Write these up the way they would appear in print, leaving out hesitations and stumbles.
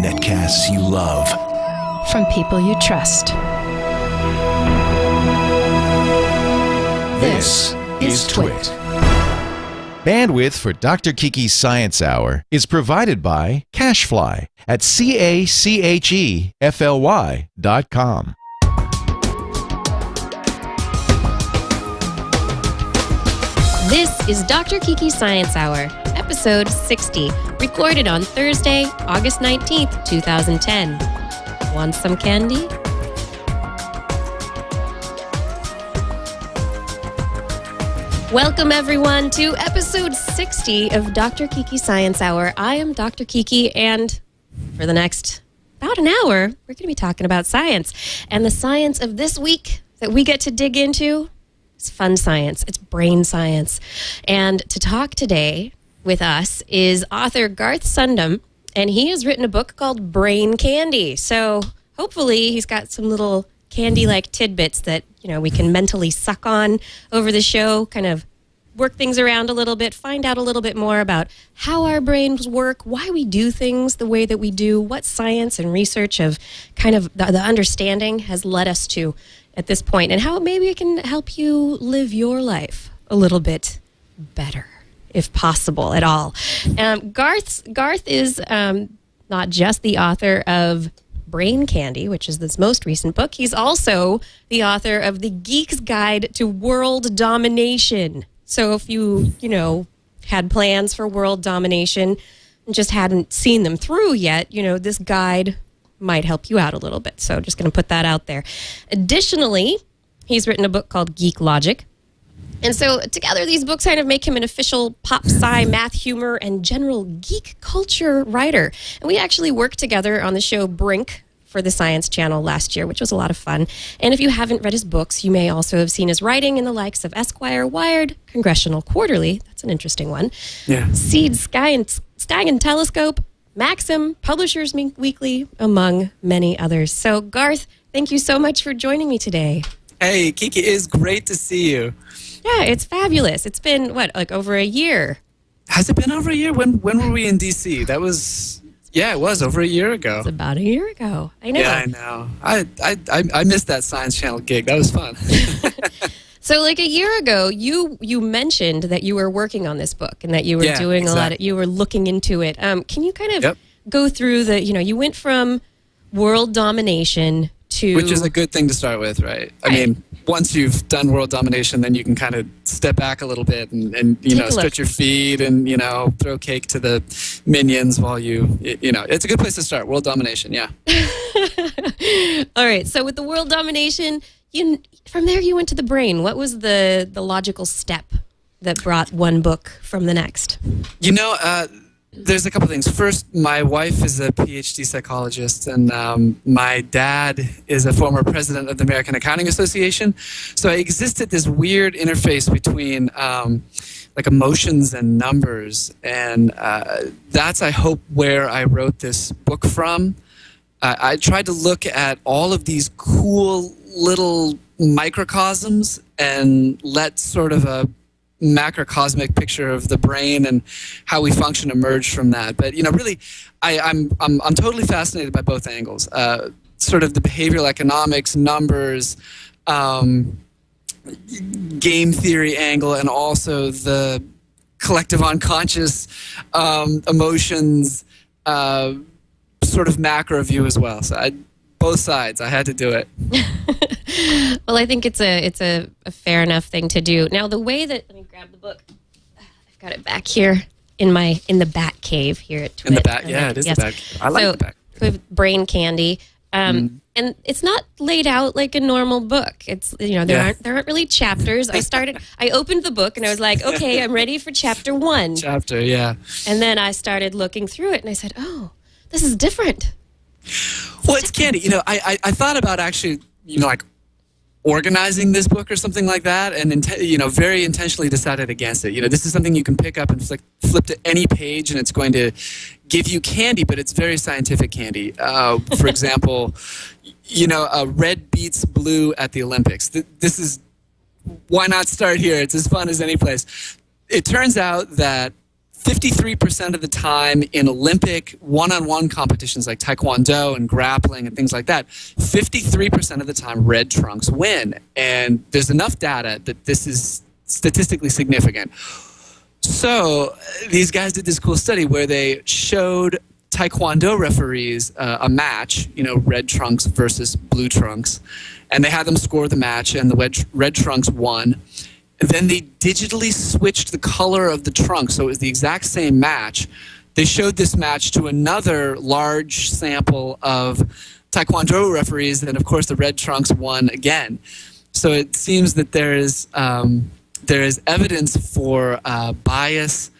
Netcasts you love. From people you trust. This is Twit. Bandwidth for Dr. Kiki's Science Hour is provided by Cachefly at CACHEFLY.com. This is Dr. Kiki's Science Hour, episode 60, recorded on Thursday, August 19th, 2010. Want some candy? Welcome, everyone, to episode 60 of Dr. Kiki's Science Hour. I am Dr. Kiki, and for the next about an hour, we're going to be talking about science. And the science of this week that we get to dig into, it's fun science. It's brain science. And to talk today with us is author Garth Sundem, and he has written a book called Brain Candy. So hopefully he's got some little candy-like tidbits that, you know, we can mentally suck on over the show, kind of work things around a little bit, find out a little bit more about how our brains work, why we do things the way that we do, what science and research of kind of the understanding has led us to at this point, and how maybe it can help you live your life a little bit better, if possible at all. Garth is not just the author of Brain Candy, which is this most recent book. He's also the author of the Geeks Guide to World Domination. So if you had plans for world domination and just hadn't seen them through yet, this guide might help you out a little bit. So just going to put that out there. Additionally, he's written a book called Geek Logic. And so together these books kind of make him an official pop sci, math, humor, and general geek culture writer. And we actually worked together on the show Brink for the Science Channel last year, which was a lot of fun. And if you haven't read his books, you may also have seen his writing in the likes of Esquire, Wired, Congressional Quarterly. That's an interesting one. Yeah. Seed, Sky and Telescope, Maxim, Publishers Weekly, among many others. So Garth, thank you so much for joining me today. Hey, Kiki, it is great to see you. Yeah, it's fabulous. It's been, over a year? Has it been over a year? When were we in D.C.? It was over a year ago. It's about a year ago. I know. Yeah, I know. I missed that Science Channel gig. That was fun. So a year ago, you mentioned that you were working on this book and that you were doing a lot of, you were looking into it. Can you kind of go through you went from world domination to... Which is a good thing to start with, right? I mean, once you've done world domination, then you can kind of step back a little bit and stretch your feet and, throw cake to the minions while it's a good place to start, world domination, yeah. All right, so with the world domination, from there you went to the brain. What was the logical step that brought one book from the next? There's a couple things. First, my wife is a PhD psychologist, and my dad is a former president of the American Accounting Association. So I existed this weird interface between emotions and numbers, and that's, I hope, where I wrote this book from. I tried to look at all of these cool little microcosms and let sort of a macrocosmic picture of the brain and how we function emerge from that. But really, I'm totally fascinated by both angles. Sort of the behavioral economics, numbers, game theory angle, and also the collective unconscious emotions sort of macro view as well. So both sides. I had to do it. Well, I think it's a fair enough thing to do. Now, the way that, let me grab the book. I've got it back here in the Bat Cave here at Twit. In the Bat, it is the Bat Cave. I like the Bat Cave. We have Brain Candy, and it's not laid out like a normal book. It's there aren't really chapters. I opened the book and I was like, okay, I'm ready for chapter 1. And then I started looking through it and I said, oh, this is different. Well, it's candy. I thought about actually, organizing this book or something like that, and very intentionally decided against it. This is something you can pick up and flip to any page, and it's going to give you candy, but it's very scientific candy. For example, red beats blue at the Olympics. This is, why not start here? It's as fun as any place. It turns out that 53% of the time in Olympic one-on-one competitions like taekwondo and grappling and things like that, 53% of the time red trunks win. And there's enough data that this is statistically significant. So these guys did this cool study where they showed taekwondo referees a match, red trunks versus blue trunks, and they had them score the match, and the red trunks won. Then they digitally switched the color of the trunk, so it was the exact same match. They showed this match to another large sample of taekwondo referees, and of course the red trunks won again. So it seems that there is evidence for bias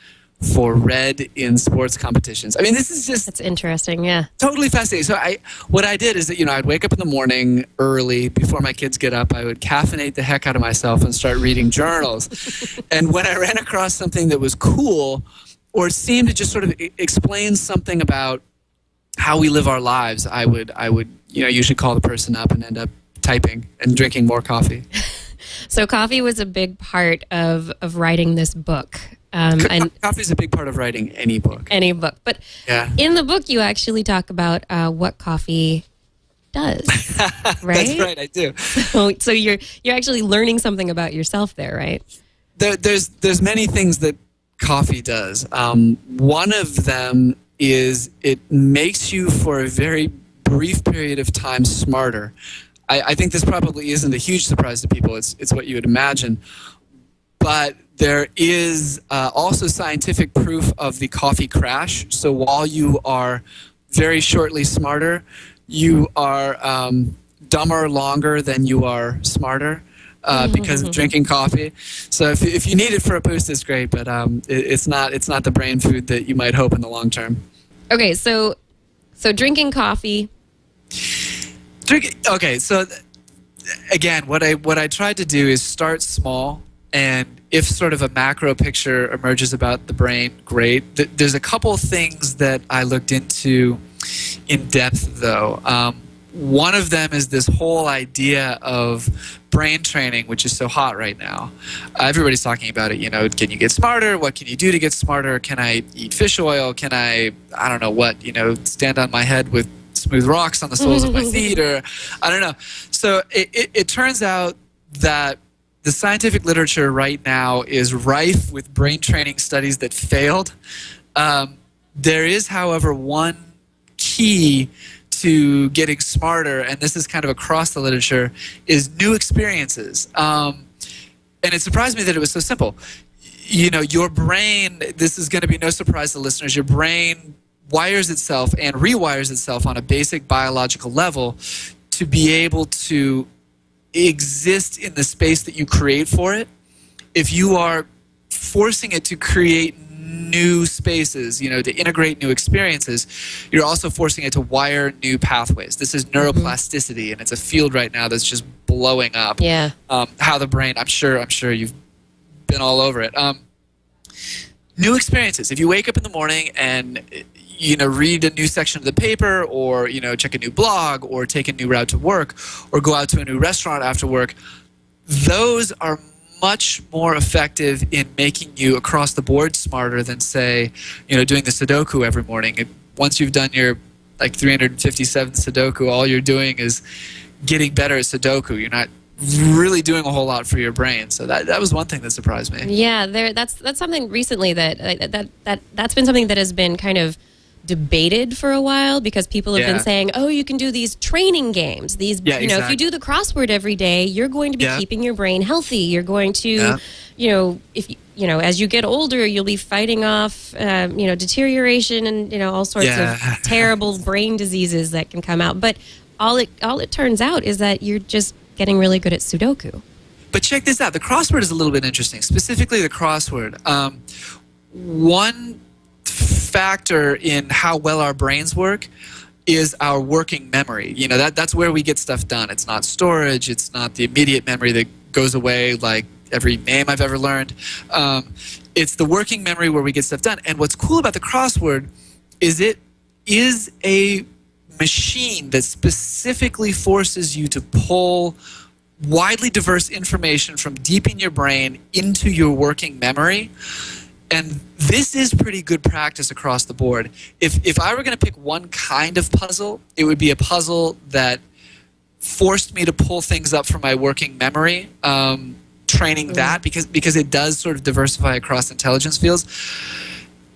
for red in sports competitions. I mean, this is just... That's interesting, yeah. Totally fascinating. So what I did is that, I'd wake up in the morning early before my kids get up. I would caffeinate the heck out of myself and start reading journals. And when I ran across something that was cool or seemed to just sort of explain something about how we live our lives, I would usually call the person up and end up typing and drinking more coffee. So coffee was a big part of writing this book. Coffee is a big part of writing any book. Any book. But yeah. In the book, you actually talk about what coffee does, right? That's right, I do. So you're actually learning something about yourself there, right? There's many things that coffee does. One of them is it makes you, for a very brief period of time, smarter. I think this probably isn't a huge surprise to people. It's what you would imagine. But there is also scientific proof of the coffee crash. So while you are very shortly smarter, you are dumber longer than you are smarter because of drinking coffee. So if you need it for a boost, it's great, but it's not the brain food that you might hope in the long term. Okay, so drinking coffee. Okay, so again, what I tried to do is start small, and if sort of a macro picture emerges about the brain, great. There's a couple of things that I looked into in depth, though. One of them is this whole idea of brain training, which is so hot right now. Everybody's talking about it. Can you get smarter? What can you do to get smarter? Can I eat fish oil? Can I don't know what, stand on my head with smooth rocks on the soles of my feet, or I don't know. So it turns out that the scientific literature right now is rife with brain training studies that failed. There is, however, one key to getting smarter, and this is kind of across the literature, is new experiences. And it surprised me that it was so simple. Your brain, this is going to be no surprise to listeners, your brain wires itself and rewires itself on a basic biological level to be able to exist in the space that you create for it. If you are forcing it to create new spaces, to integrate new experiences, you're also forcing it to wire new pathways. This is neuroplasticity, and it's a field right now that's just blowing up. Yeah. How the brain, I'm sure you've been all over it. New experiences. If you wake up in the morning and read a new section of the paper, or check a new blog, or take a new route to work, or go out to a new restaurant after work, those are much more effective in making you across the board smarter than, say, doing the Sudoku every morning. Once you've done your 357 Sudoku, all you're doing is getting better at Sudoku. You're not really doing a whole lot for your brain. So that was one thing that surprised me. Yeah, that's something recently that's been something that has been kind of debated for a while, because people have been saying, oh, you can do these training games. These, exactly. If you do the crossword every day, you're going to be keeping your brain healthy. You're going to, if as you get older, you'll be fighting off, deterioration and all sorts of terrible brain diseases that can come out. But all it turns out is that you're just getting really good at Sudoku. But check this out. The crossword is a little bit interesting. Specifically, the crossword. One factor in how well our brains work is our working memory. That's where we get stuff done. It's not storage. It's not the immediate memory that goes away like every name I've ever learned. It's the working memory where we get stuff done. And what's cool about the crossword is it is a machine that specifically forces you to pull widely diverse information from deep in your brain into your working memory. And this is pretty good practice across the board. If I were going to pick one kind of puzzle, it would be a puzzle that forced me to pull things up from my working memory, training that, because it does sort of diversify across intelligence fields.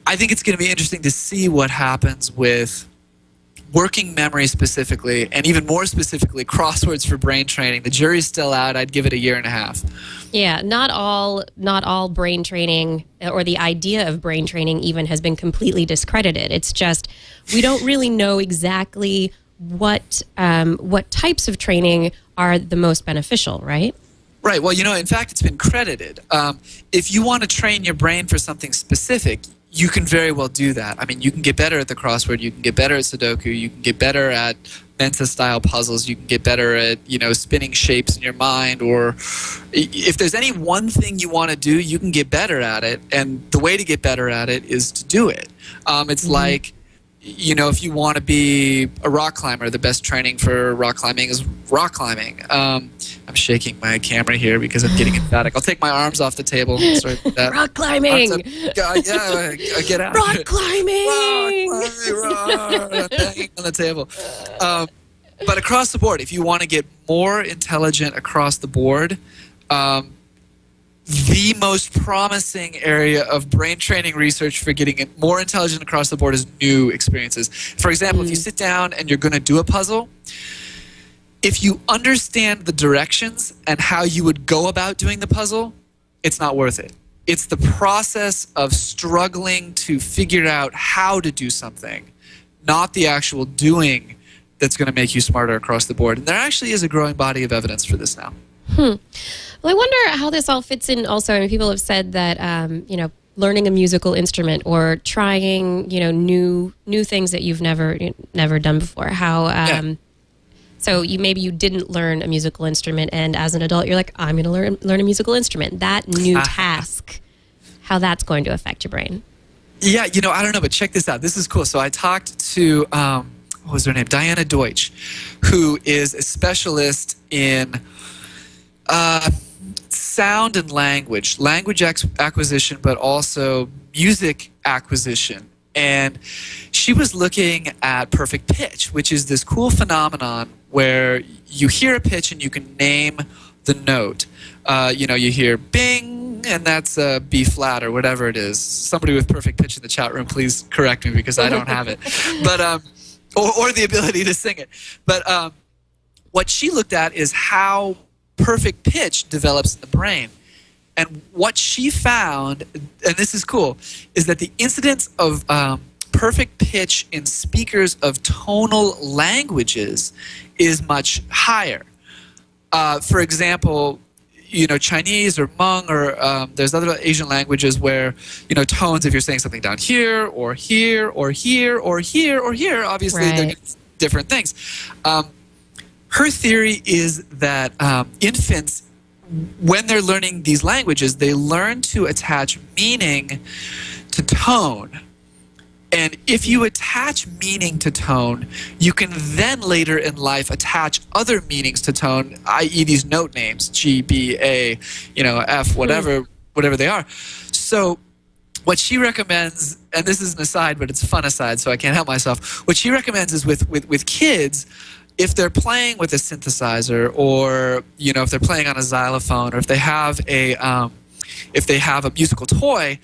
I think it's going to be interesting to see what happens with working memory specifically, and even more specifically, crosswords for brain training. The jury's still out. I'd give it 1.5 years. Yeah, not all brain training, or the idea of brain training even, has been completely discredited. It's just we don't really know exactly what types of training are the most beneficial, right? Right. Well, in fact, it's been credited. If you want to train your brain for something specific, you can very well do that. I mean, you can get better at the crossword. You can get better at Sudoku. You can get better at Mensa-style puzzles. You can get better at, spinning shapes in your mind. Or if there's any one thing you want to do, you can get better at it. And the way to get better at it is to do it. It's like, if you want to be a rock climber, the best training for rock climbing is rock climbing. I'm shaking my camera here because I'm getting emphatic. I'll take my arms off the table. Sorry about that. Rock climbing! Get out. Rock climbing! Banging on the table. But across the board, if you want to get more intelligent across the board, the most promising area of brain training research for getting it more intelligent across the board is new experiences. For example, if you sit down and you're going to do a puzzle, if you understand the directions and how you would go about doing the puzzle, it's not worth it. It's the process of struggling to figure out how to do something, not the actual doing, that's going to make you smarter across the board. And there actually is a growing body of evidence for this now. Well, I wonder how this all fits in also. I mean, people have said that, learning a musical instrument or trying, new things that you've never done before. How, so maybe you didn't learn a musical instrument, and as an adult, you're like, I'm going to learn a musical instrument. That new task, how that's going to affect your brain. Yeah, I don't know, but check this out. This is cool. So I talked to, what was her name? Diana Deutsch, who is a specialist in sound and language acquisition, but also music acquisition. And she was looking at perfect pitch, which is this cool phenomenon where you hear a pitch and you can name the note. You hear bing, and that's a B flat or whatever it is. Somebody with perfect pitch in the chat room, please correct me because I don't have it. But or the ability to sing it. But what she looked at is how perfect pitch develops in the brain. And what she found, and this is cool, is that the incidence of perfect pitch in speakers of tonal languages is much higher. For example, Chinese or Hmong or there's other Asian languages where, tones, if you're saying something down here or here or here or here or here, obviously they're different things. Her theory is that infants, when they're learning these languages, they learn to attach meaning to tone. And if you attach meaning to tone, you can then later in life attach other meanings to tone, i.e. these note names, G, B, A, F, whatever they are. So what she recommends, and this is an aside, but it's a fun aside, so I can't help myself. What she recommends is with kids, if they're playing with a synthesizer, or if they're playing on a xylophone, or if they have a musical toy,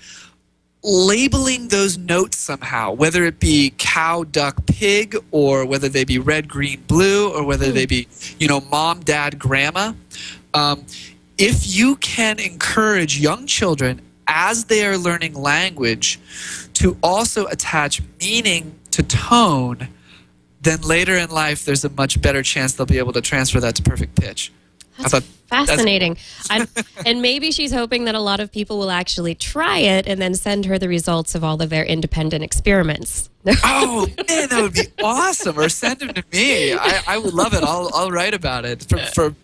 labeling those notes somehow, whether it be cow, duck, pig, or whether they be red, green, blue, or whether they be mom, dad, grandma. If you can encourage young children as they are learning language to also attach meaning to tone, then later in life, there's a much better chance they'll be able to transfer that to perfect pitch. That's fascinating. And maybe she's hoping that a lot of people will actually try it and then send her the results of all of their independent experiments. Oh, man, that would be awesome. Or send them to me. I would love it. I'll write about it for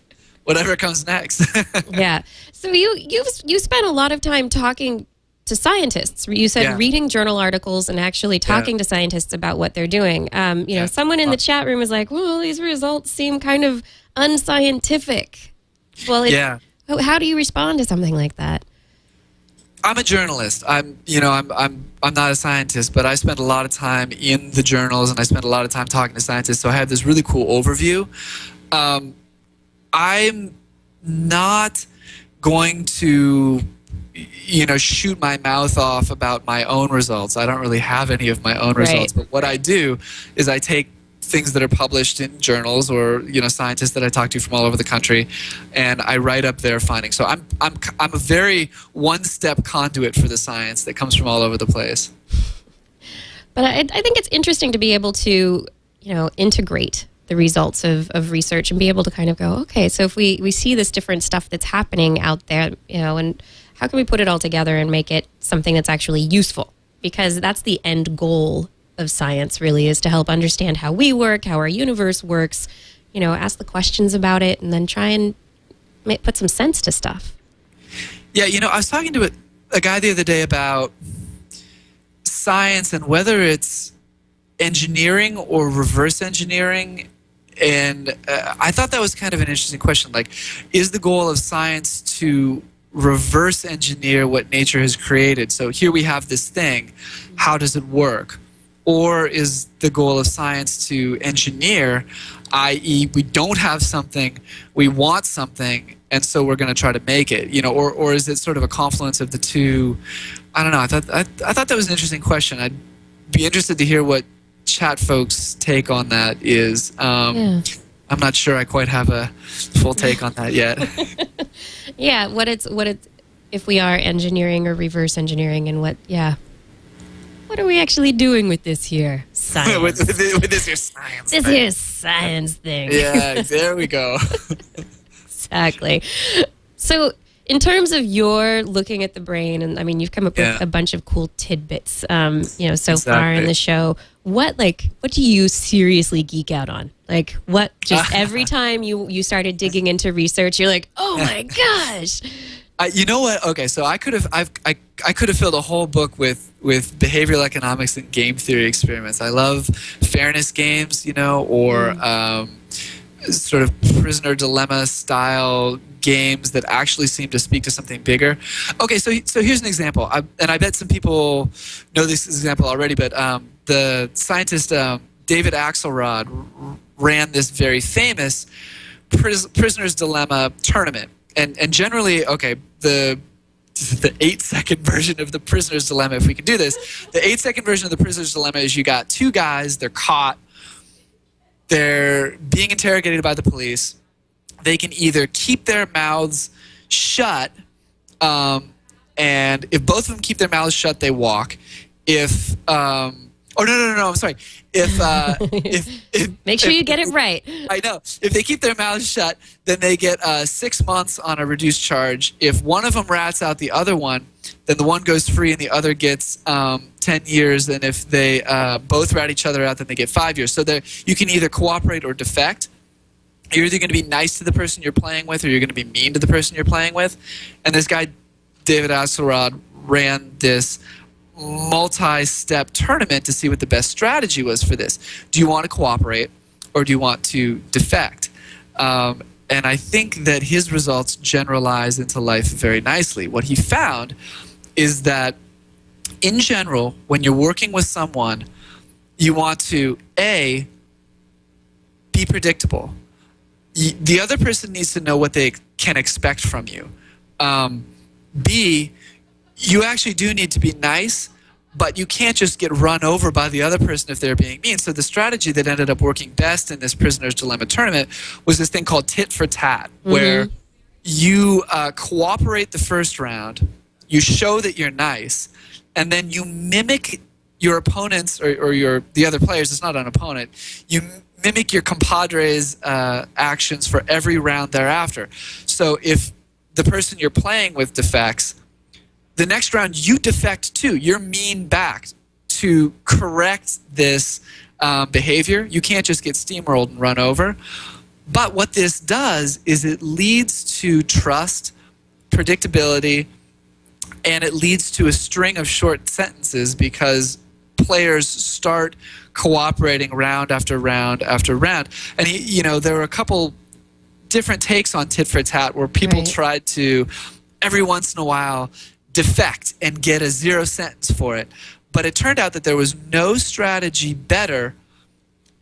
whatever comes next. Yeah. So you spent a lot of time talking to scientists. You said reading journal articles and actually talking to scientists about what they're doing. Someone in the chat room was like, well, these results seem kind of unscientific. Well, how do you respond to something like that? I'm a journalist. I'm not a scientist, but I spend a lot of time in the journals, and I spend a lot of time talking to scientists. So I have this really cool overview. I'm not going to, shoot my mouth off about my own results. I don't really have any of my own results, but what I do is I take things that are published in journals or scientists that I talk to from all over the country, and I write up their findings. So I'm a very one-step conduit for the science that comes from all over the place. But I think it's interesting to be able to integrate the results of research and be able to kind of go, okay, so if we see this different stuff that's happening out there, and how can we put it all together and make it something that's actually useful? Because that's the end goal of science, really, is to help understand how we work, how our universe works, ask the questions about it, and then try and put some sense to stuff. Yeah, I was talking to a guy the other day about science and whether it's engineering or reverse engineering, and I thought that was kind of an interesting question. Like, is the goal of science to reverse engineer what nature has created? So here we have this thing, how does it work? Or is the goal of science to engineer, i.e. we don't have something, we want something, and so we're going to try to make it, or is it sort of a confluence of the two? I don't know. I thought that was an interesting question. I'd be interested to hear what chat folks' take on that is. I'm not sure I quite have a full take on that yet. Yeah, what it's if we are engineering or reverse engineering, and what are we actually doing with this here science? with this here science this thing. here science thing. Yeah, there we go. Exactly. So in terms of your looking at the brain, and I mean, you've come up with a bunch of cool tidbits, so far in the show. What do you seriously geek out on? Like, what just every time you started digging into research, you're like, oh my gosh. You know what? Okay, so I could have filled a whole book with behavioral economics and game theory experiments. I love fairness games, or sort of prisoner dilemma style games that actually seem to speak to something bigger. Okay, so here's an example, and I bet some people know this example already, but the scientist David Axelrod ran this very famous prisoner's dilemma tournament. And generally, okay, the 8-second version of the prisoner's dilemma, if we can do this, the 8-second version of the prisoner's dilemma is you got two guys, they're caught, they're being interrogated by the police. They can either keep their mouths shut, and if both of them keep their mouths shut, they walk. If no, I'm sorry. If make sure you get it right. I know. If they keep their mouths shut, then they get 6 months on a reduced charge. If one of them rats out the other one, then the one goes free and the other gets 10 years. And if they both rat each other out, then they get 5 years. So you can either cooperate or defect. You're either going to be nice to the person you're playing with, or you're going to be mean to the person you're playing with. And this guy, David Axelrod, ran this multi-step tournament to see what the best strategy was for this. Do you want to cooperate, or do you want to defect? And I think that his results generalize into life very nicely. What he found is that, in general, when you're working with someone, you want to, A, be predictable. The other person needs to know what they can expect from you. B, you actually do need to be nice, but you can't just get run over by the other person if they're being mean. So the strategy that ended up working best in this prisoner's dilemma tournament was this thing called tit for tat, where you cooperate the first round, you show that you're nice, and then you mimic your opponents or the other players. It's not an opponent. You mimic your compadres' actions for every round thereafter. So if the person you're playing with defects, the next round you defect too. You're mean back to correct this behavior. You can't just get steamrolled and run over. But what this does is it leads to trust, predictability, and it leads to a string of short sentences because players start cooperating round after round after round. And there were a couple different takes on tit for tat where people tried to, every once in a while, defect and get a 0 sentence for it. But it turned out that there was no strategy better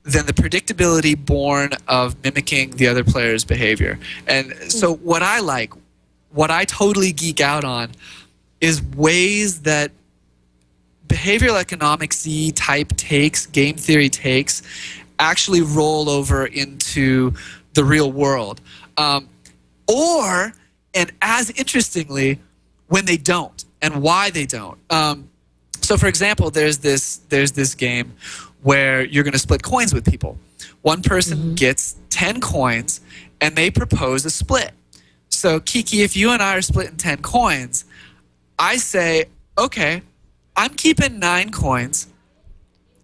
than the predictability born of mimicking the other player's behavior. And so what I totally geek out on is ways that behavioral economics-y type takes, game theory takes, actually roll over into the real world. And as interestingly, when they don't, and why they don't. So for example, there's this game where you're going to split coins with people. One person gets 10 coins, and they propose a split. So Kiki, if you and I are splitting 10 coins, I say, okay, I'm keeping 9 coins,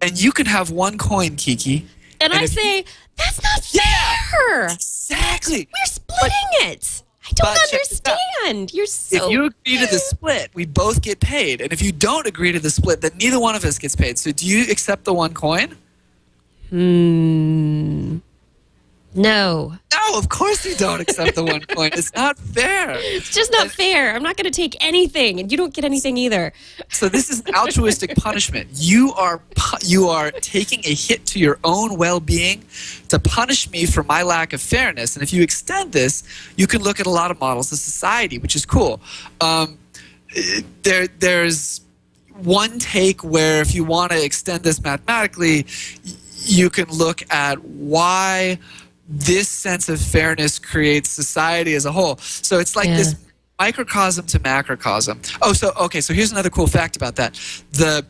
and you can have 1 coin, Kiki. And I say, that's not fair. Exactly. We're splitting it. I don't understand. You're so If you agree to the split, we both get paid. And if you don't agree to the split, then neither one of us gets paid. So do you accept the 1 coin? No. No, of course you don't accept the 1 coin. It's not fair. It's just not fair. I'm not going to take anything, and you don't get anything either. So this is an altruistic punishment. You are taking a hit to your own well-being to punish me for my lack of fairness. And if you extend this, you can look at a lot of models of society, which is cool. There's one take where if you want to extend this mathematically, you can look at why this sense of fairness creates society as a whole. So it's like this microcosm to macrocosm. So here's another cool fact about that. The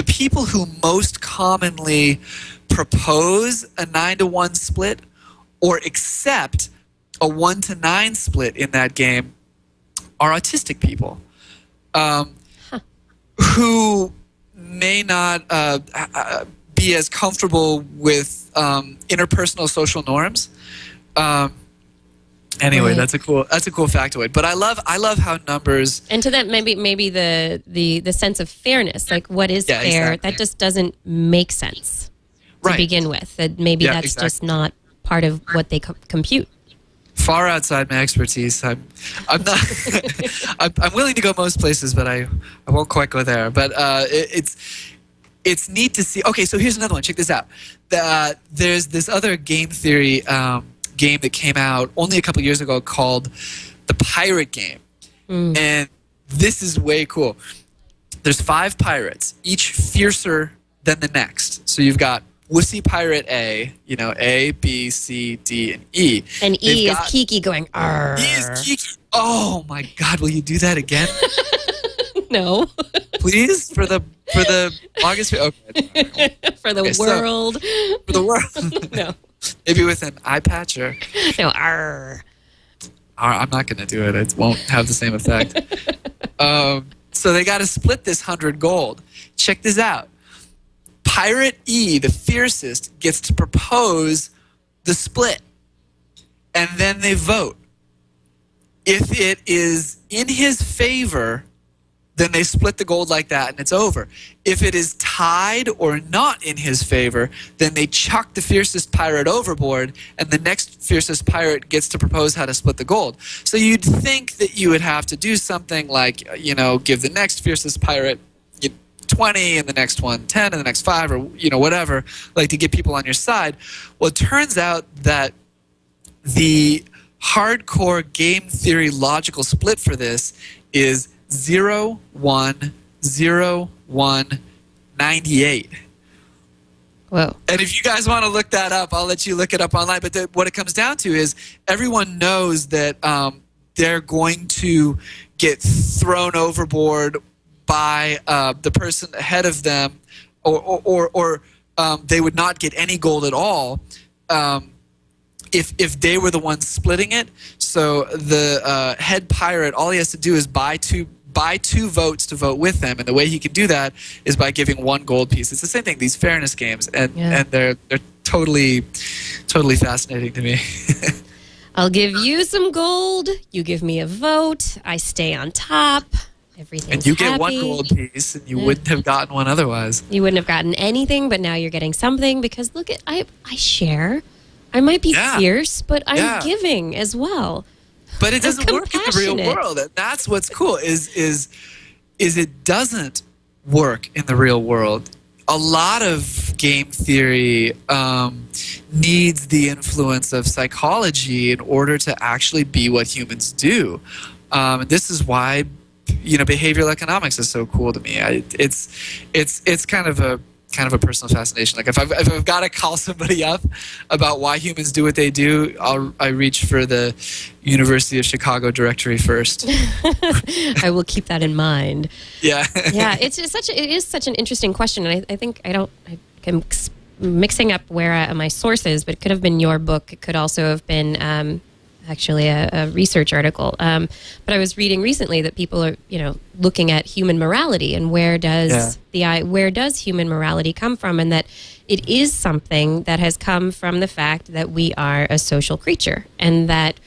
people who most commonly propose a 9-to-1 split or accept a 1-to-9 split in that game are autistic people who may not be as comfortable with interpersonal social norms. Anyway, that's a cool factoid. But I love how numbers, and to that maybe the sense of fairness, like what is fair, exactly. that just doesn't make sense to begin with. That maybe that's just not part of what they compute. Far outside my expertise. I'm not. I'm willing to go most places, but I won't quite go there. But it's neat to see. Okay, so here's another one. Check this out. There's this other game theory game that came out only a couple years ago called the Pirate Game. And this is way cool. There's 5 pirates, each fiercer than the next. So you've got Wussy Pirate A, A, B, C, D, and E. And E is Kiki going, arr. E is Kiki. Oh my God, will you do that again? No. Please? For the August? Okay. For the world. For the world. No. Maybe with an eye patch or... No, arr. I'm not going to do it. It won't have the same effect. So they got to split this 100 gold. Check this out. Pirate E, the fiercest, gets to propose the split. And then they vote. If it is in his favor, then they split the gold like that and it's over. If it is tied or not in his favor, then they chuck the fiercest pirate overboard and the next fiercest pirate gets to propose how to split the gold. So you'd think that you would have to do something like, give the next fiercest pirate 20 and the next one 10 and the next 5 or, whatever, like to get people on your side. Well, it turns out that the hardcore game theory logical split for this is 0, 1, 0, 1, 98. Whoa. And if you guys want to look that up, I'll let you look it up online. But what it comes down to is everyone knows that they're going to get thrown overboard by the person ahead of them, or they would not get any gold at all if they were the ones splitting it. So the head pirate, all he has to do is buy two votes to vote with them, and the way he can do that is by giving 1 gold piece. It's the same thing, these fairness games, and they're totally fascinating to me. I'll give you some gold, you give me a vote, I stay on top, everything's and you get happy. 1 gold piece, and you wouldn't have gotten one otherwise. You wouldn't have gotten anything, but now you're getting something because I share. I might be fierce, but I'm giving as well. but it doesn't work in the real compassionate. world. And that's what's cool is it doesn't work in the real world. A lot of game theory needs the influence of psychology in order to actually be what humans do. And this is why, behavioral economics is so cool to me. It's kind of a personal fascination. Like if I've got to call somebody up about why humans do what they do, I reach for the University of Chicago directory first. I will keep that in mind. Yeah. Yeah, it is such an interesting question, and I think I'm mixing up where my source is, but it could have been your book. It could also have been actually a research article. But I was reading recently that people are, looking at human morality and where does human morality come from, and that it is something that has come from the fact that we are a social creature, and that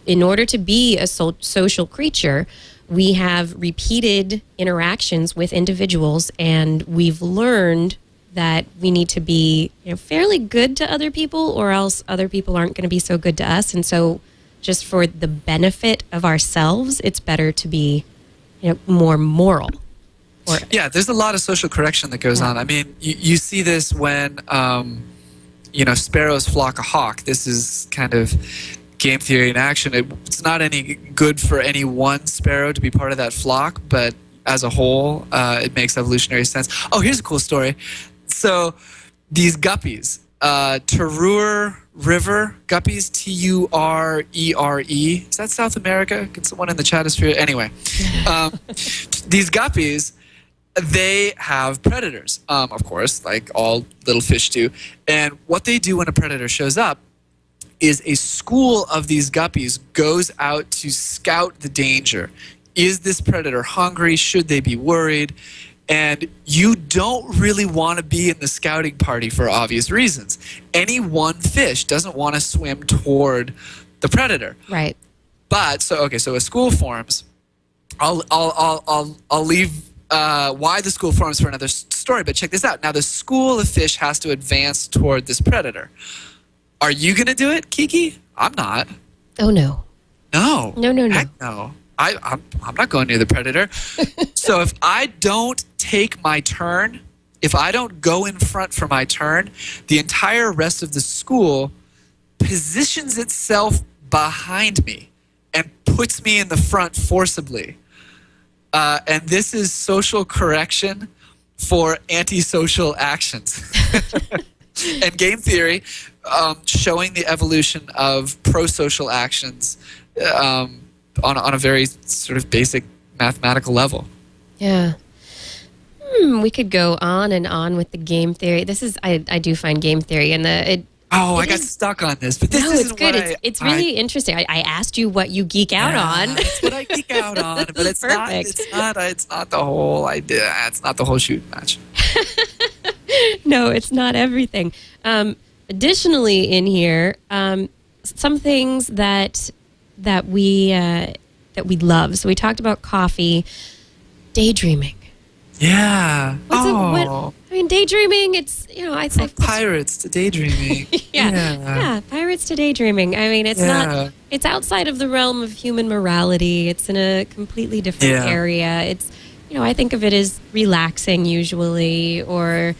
in order to be a social creature, we have repeated interactions with individuals, and we've learned that we need to be fairly good to other people, or else other people aren't going to be so good to us. And so just for the benefit of ourselves, it's better to be more moral. Yeah, there's a lot of social correction that goes on. I mean, you see this when sparrows flock a hawk. This is kind of game theory in action. It's not any good for any one sparrow to be part of that flock, but as a whole, it makes evolutionary sense. Oh, here's a cool story. So these guppies, Turure River guppies, Turere. Is that South America? Can someone in the Cachefly? Anyway, these guppies, they have predators, of course, like all little fish do. And what they do when a predator shows up is a school of these guppies goes out to scout the danger. Is this predator hungry? Should they be worried? And you don't really want to be in the scouting party for obvious reasons. Any one fish doesn't want to swim toward the predator. Right. But so a school forms. I'll leave why the school forms for another story. But check this out. Now the school of fish has to advance toward this predator. Are you going to do it, Kiki? I'm not. Oh, no. No. No. Heck no. I'm not going near the predator. So if I don't take my turn, if I don't go in front for my turn, the entire rest of the school positions itself behind me and puts me in the front forcibly. And this is social correction for antisocial actions. And game theory showing the evolution of pro-social actions on a very sort of basic mathematical level. Yeah. We could go on and on with the game theory. This is, I do find game theory and I got stuck on this, but this isn't it's good. what It's really interesting. I asked you what you geek out on. That's what I geek out on, but it's perfect. It's not the whole idea. It's not the whole shooting match. No, it's not everything. Additionally, in here, some things that we love. So we talked about coffee, daydreaming. Yeah. Daydreaming. It's From pirates to daydreaming. Yeah, pirates to daydreaming. I mean, it's not. It's outside of the realm of human morality. It's in a completely different area. It's I think of it as relaxing usually, or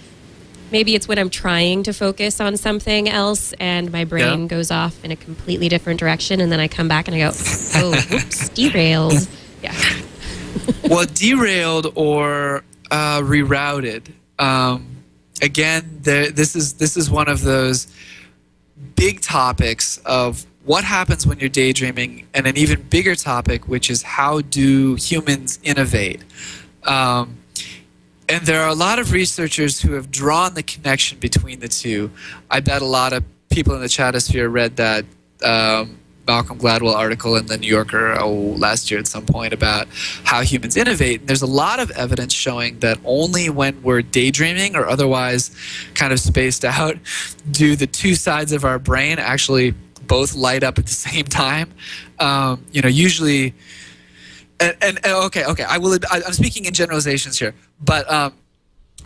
maybe it's when I'm trying to focus on something else and my brain goes off in a completely different direction, and then I come back and I go, oh, whoops, derailed. Yeah. Well, derailed or rerouted. Again, this is one of those big topics of what happens when you're daydreaming, and an even bigger topic, which is how do humans innovate? And there are a lot of researchers who have drawn the connection between the two. I bet a lot of people in the Cachefly read that Malcolm Gladwell article in the New Yorker last year at some point about how humans innovate. And there's a lot of evidence showing that only when we're daydreaming or otherwise kind of spaced out do the two sides of our brain actually both light up at the same time. Usually... And okay. I'm speaking in generalizations here, but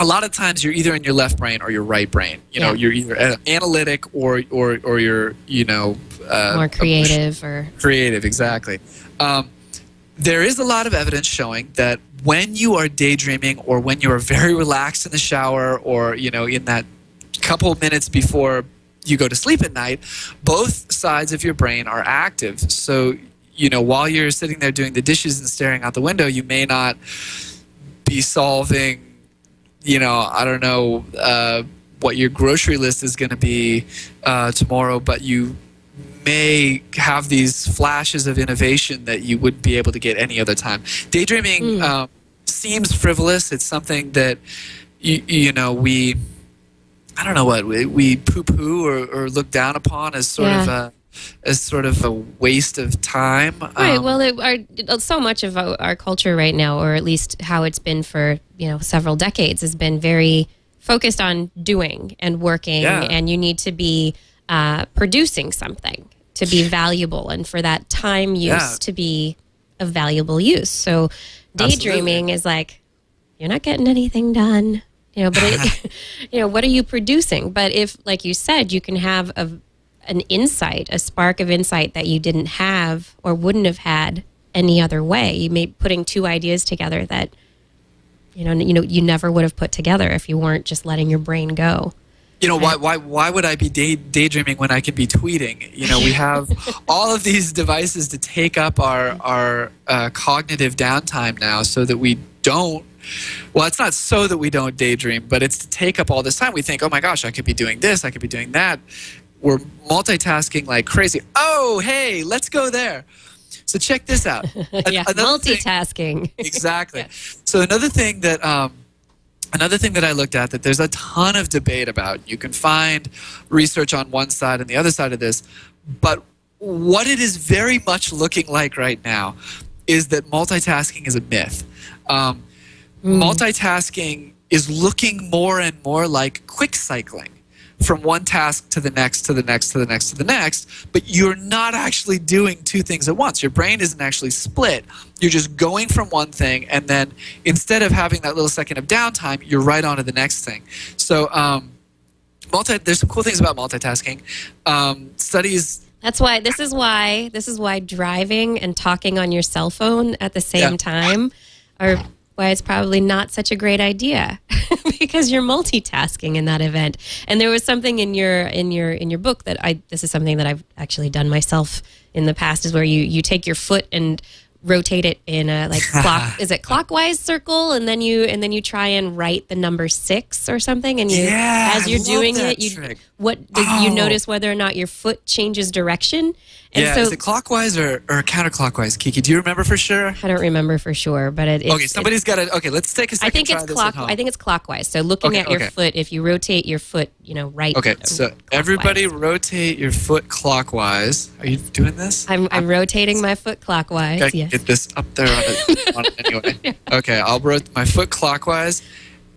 a lot of times you're either in your left brain or your right brain. You know, you're either analytic or you're, more creative or creative. Exactly. There is a lot of evidence showing that when you are daydreaming or when you are very relaxed in the shower or, in that couple minutes before you go to sleep at night, both sides of your brain are active. So, while you're sitting there doing the dishes and staring out the window, you may not be solving, I don't know what your grocery list is going to be tomorrow, but you may have these flashes of innovation that you wouldn't be able to get any other time. Daydreaming seems frivolous. It's something that, we poo-poo or look down upon as sort of a waste of time. Right. Well, so much of our culture right now, or at least how it's been for several decades, has been very focused on doing and working, and you need to be producing something to be valuable, and for that time use to be of valuable use. So daydreaming is like, you're not getting anything done, but what are you producing? But if, like you said, you can have an insight, a spark of insight that you didn't have or wouldn't have had any other way. You may putting two ideas together that you never would have put together if you weren't just letting your brain go. Why would I be daydreaming when I could be tweeting? We have all of these devices to take up our cognitive downtime now, so that we don't. Well, it's not so that we don't daydream, but it's to take up all this time. We think, oh my gosh, I could be doing this, I could be doing that. We're multitasking like crazy. Oh, hey, let's go there. So check this out. Multitasking. Exactly. So another thing that I looked at that there's a ton of debate about. You can find research on one side and the other side of this, but what it is very much looking like right now is that multitasking is a myth. Multitasking is looking more and more like quick cycling from one task to the next, to the next, to the next, to the next, but you're not actually doing two things at once. Your brain isn't actually split. You're just going from one thing, and then instead of having that little second of downtime, you're right on to the next thing. So there's some cool things about multitasking. Studies... This is why driving and talking on your cell phone at the same time are why it's probably not such a great idea, because you're multitasking in that event. And there was something in your book that this is something that I've actually done myself in the past, is where you take your foot and rotate it in a clockwise circle, and then you try and write the number 6 or something, and as you're doing it, you notice whether or not your foot changes direction. And is it clockwise or counterclockwise, Kiki? Do you remember for sure? I don't remember for sure, but somebody's got to. Okay, let's take a second. I think it's clockwise. So looking at your foot, if you rotate your foot, right. Okay, so everybody rotate your foot clockwise. Are you doing this? I'm rotating my foot clockwise. Okay, yes. Get this up there on it anyway. Okay, I'll rotate my foot clockwise,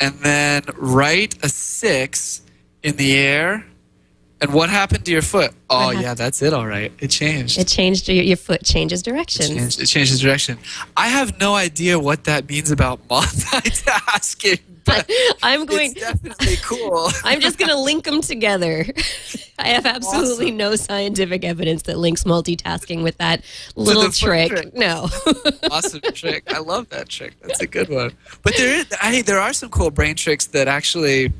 and then write a 6 in the air. And what happened to your foot? Oh, yeah, that's it. All right. It changed. It changed. Your foot changes direction. It changes direction. I have no idea what that means about multitasking. But it's definitely cool. I'm just going to link them together. I have absolutely no scientific evidence that links multitasking with that little trick. No. Awesome trick. I love that trick. That's a good one. But there are some cool brain tricks that actually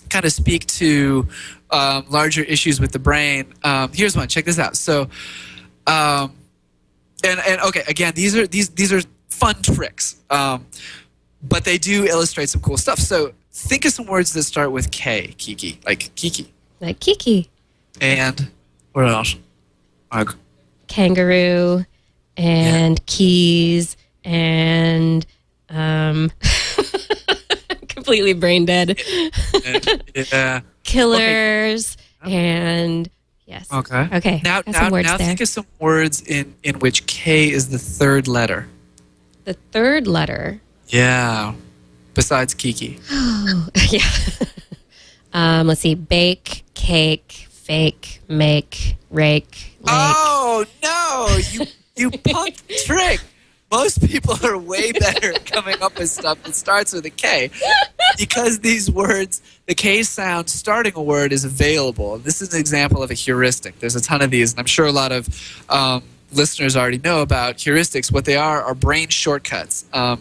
kind of speak to larger issues with the brain. Here's one. Check this out. So, okay, again, these are fun tricks, but they do illustrate some cool stuff. So think of some words that start with K, Kiki, like Kiki. Like Kiki. And what else? Kangaroo and keys and completely brain dead. Killers and yes. Okay. Now think of some words in which K is the third letter. The third letter. Yeah. Besides Kiki. Oh, yeah. Let's see. Bake, cake, fake, make, rake, lake. Oh no! You punked the trick. most people are way better at coming up with stuff that starts with a K, because these words, the K sound starting a word is available. This is an example of a heuristic. There's a ton of these, and I'm sure a lot of listeners already know about heuristics. What they are brain shortcuts, and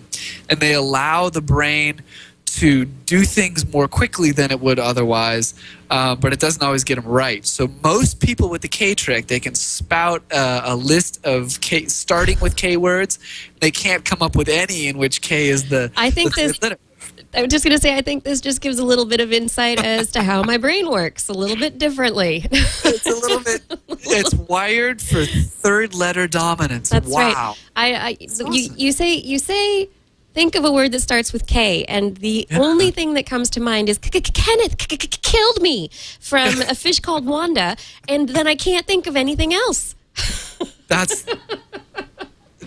they allow the brain to do things more quickly than it would otherwise, but it doesn't always get them right. So most people with the K trick, they can spout a list of K, starting with K words. They can't come up with any in which K is the letter. I'm just going to say, I think this just gives a little bit of insight as to how my brain works a little bit differently. It's a little bit, it's wired for third letter dominance. That's wow. Right. You say, think of a word that starts with K, and the only thing that comes to mind is Kenneth killed me from A Fish Called Wanda, and then I can't think of anything else.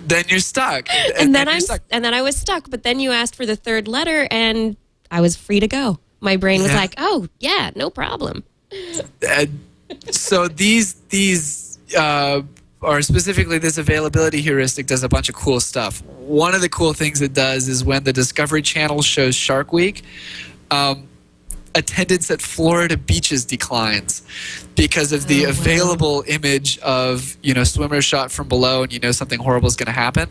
Then you're stuck. And then I was stuck, but then you asked for the third letter, and I was free to go. My brain was like, oh, yeah, no problem. So these or specifically this availability heuristic does a bunch of cool stuff. One of the cool things it does is when the Discovery Channel shows Shark Week, attendance at Florida beaches declines because of the available image of, swimmers shot from below, and something horrible is going to happen.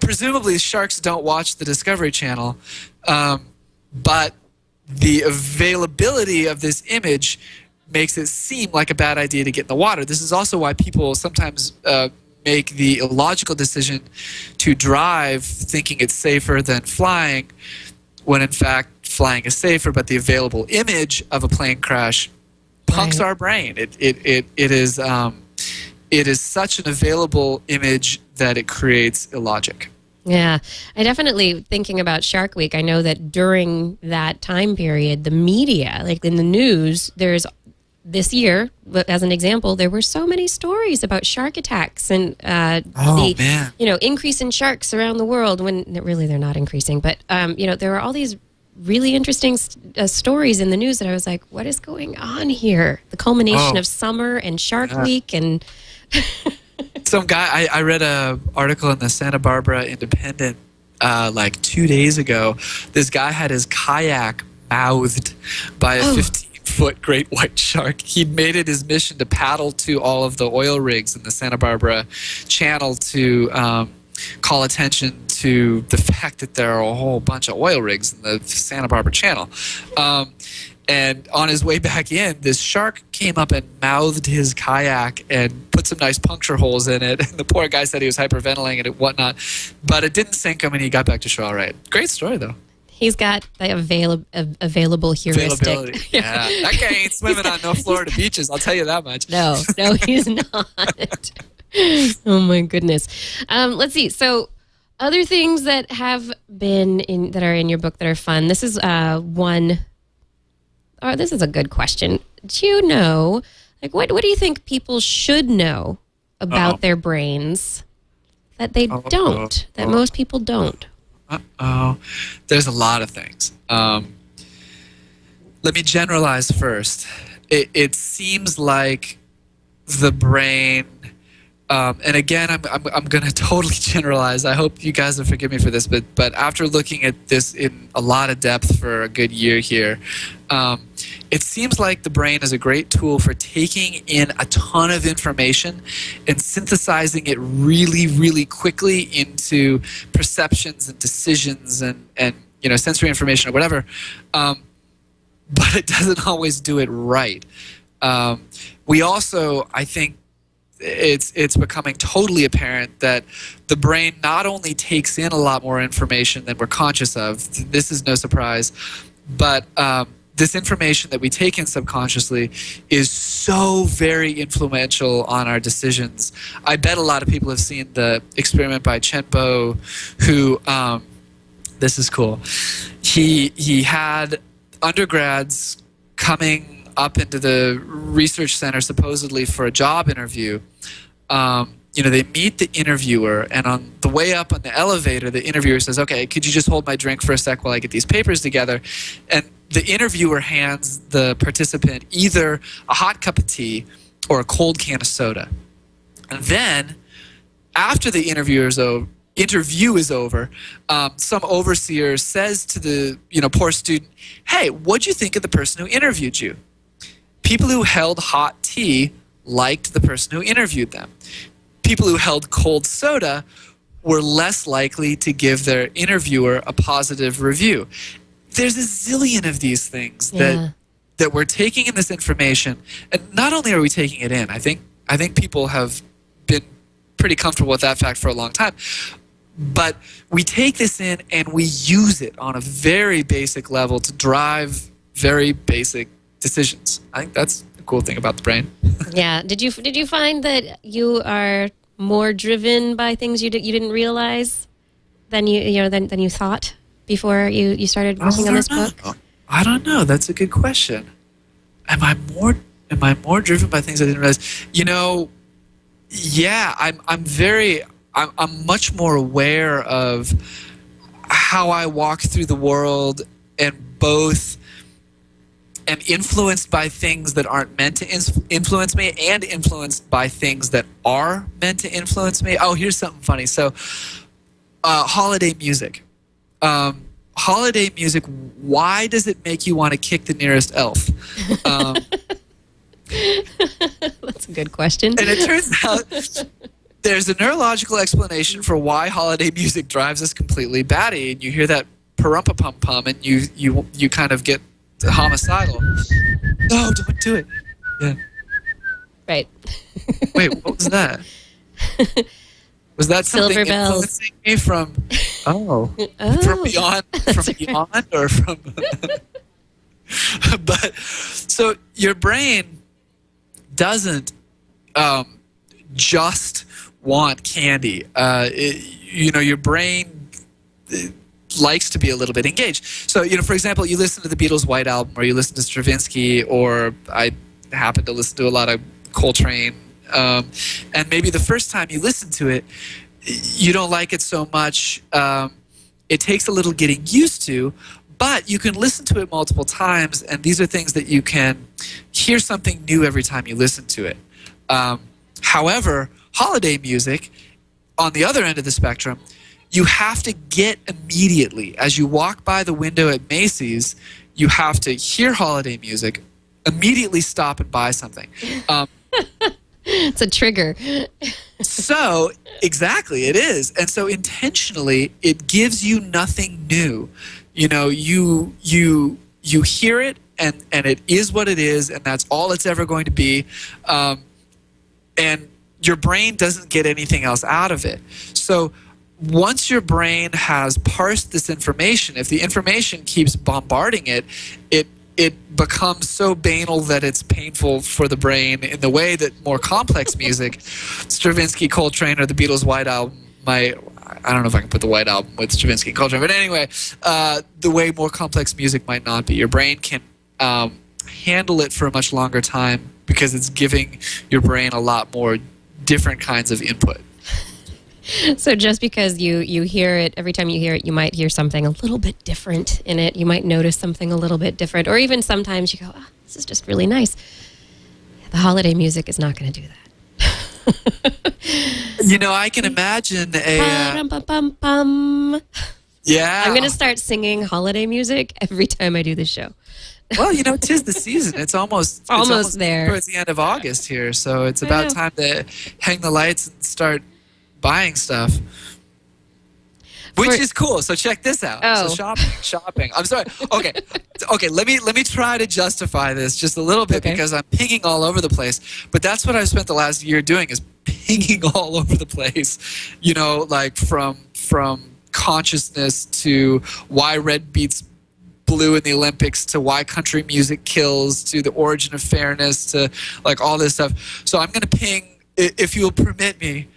Presumably sharks don't watch the Discovery Channel, but the availability of this image makes it seem like a bad idea to get in the water. This is also why people sometimes make the illogical decision to drive thinking it's safer than flying, when in fact flying is safer, but the available image of a plane crash punks our brain. It is such an available image that it creates illogic. Yeah, I definitely, thinking about Shark Week, I know that during that time period, the media, like in the news, there's this year, as an example, there were so many stories about shark attacks and increase in sharks around the world, when really they're not increasing. But, there were all these really interesting stories in the news that I was like, what is going on here? The culmination of summer and Shark Week and... Some guy, I read an article in the Santa Barbara Independent like 2 days ago. This guy had his kayak mouthed by a 15-foot great white shark. He'd made it his mission to paddle to all of the oil rigs in the Santa Barbara Channel to call attention to the fact that there are a whole bunch of oil rigs in the Santa Barbara Channel. And on his way back in, this shark came up and mouthed his kayak and put some nice puncture holes in it. And the poor guy said he was hyperventilating and whatnot. But it didn't sink him, and he got back to shore all right. Great story, though. He's got the available heuristic. Availability. Yeah. That guy ain't swimming on no Florida beaches, I'll tell you that much. No, he's not. Oh, my goodness. Let's see. So other things that have been that are in your book that are fun. This is one... Oh, this is a good question. Do you know, what do you think people should know about their brains that they don't, that most people don't? There's a lot of things. Let me generalize first. It seems like the brain, and again, I'm going to totally generalize. I hope you guys will forgive me for this, but after looking at this in a lot of depth for a good year here, it seems like the brain is a great tool for taking in a ton of information and synthesizing it really, really quickly into perceptions and decisions and sensory information or whatever. But it doesn't always do it right. We also, I think, it's becoming totally apparent that the brain not only takes in a lot more information than we're conscious of. This is no surprise, but this information that we take in subconsciously is so very influential on our decisions. I bet a lot of people have seen the experiment by Chen Bo, who, this is cool. He had undergrads coming up into the research center supposedly for a job interview. They meet the interviewer, and on the way up on the elevator, the interviewer says, okay, could you just hold my drink for a sec while I get these papers together? And the interviewer hands the participant either a hot cup of tea or a cold can of soda. And then after the interview is over, some overseer says to the poor student, "Hey, what'd you think of the person who interviewed you?" People who held hot tea liked the person who interviewed them. People who held cold soda were less likely to give their interviewer a positive review. There's a zillion of these things that we're taking in this information, and not only are we taking it in, I think people have been pretty comfortable with that fact for a long time, but we take this in and we use it on a very basic level to drive very basic decisions. I think that's the cool thing about the brain. Yeah. Did you find that you are more driven by things you didn't realize than you thought before you started working on this book? I don't know. That's a good question. Am I more driven by things I didn't realize? Yeah, I'm much more aware of how I walk through the world, and both am influenced by things that aren't meant to influence me and influenced by things that are meant to influence me. Oh, here's something funny. So, holiday music. Holiday music, why does it make you want to kick the nearest elf? That's a good question. And it turns out there's a neurological explanation for why holiday music drives us completely batty. And you hear that parumpa-pum-pum, and you kind of get homicidal. No, don't do it. Yeah. Right. Wait, what was that? Was that something Silver bells. influencing me from from beyond or from but so your brain doesn't just want candy. Your brain likes to be a little bit engaged. So, for example, you listen to the Beatles' White Album, or you listen to Stravinsky, or I happen to listen to a lot of Coltrane, and maybe the first time you listen to it, you don't like it so much. It takes a little getting used to, but you can listen to it multiple times, and these are things that you can hear something new every time you listen to it. However, holiday music, on the other end of the spectrum, you have to get immediately. As you walk by the window at Macy's, you have to hear holiday music, immediately stop and buy something. It's a trigger. So, exactly, it is. And so intentionally, it gives you nothing new. You hear it, and it is what it is, and that's all it's ever going to be. And your brain doesn't get anything else out of it. So once your brain has parsed this information, if the information keeps bombarding it, it becomes so banal that it's painful for the brain, in the way that more complex music, Stravinsky, Coltrane, or the Beatles' White Album, I don't know if I can put the White Album with Stravinsky and Coltrane, but anyway, the way more complex music might not be. Your brain can handle it for a much longer time because it's giving your brain a lot more different kinds of input. So just because you hear it, every time you hear it, you might hear something a little bit different in it. You might notice something a little bit different. Or even sometimes you go, oh, this is just really nice. The holiday music is not going to do that. I can imagine Yeah. I'm going to start singing holiday music every time I do this show. Well, 'tis the season. It's almost there. Towards the end of August here, so it's about time to hang the lights and start buying stuff, which is cool. So check this out. Oh. So shopping. I'm sorry. Okay. Let me try to justify this just a little bit, because I'm pinging all over the place. But that's what I've spent the last year doing, is pinging all over the place. Like from consciousness to why red beats blue in the Olympics, to why country music kills, to the origin of fairness, to like all this stuff. So I'm going to ping, if you'll permit me,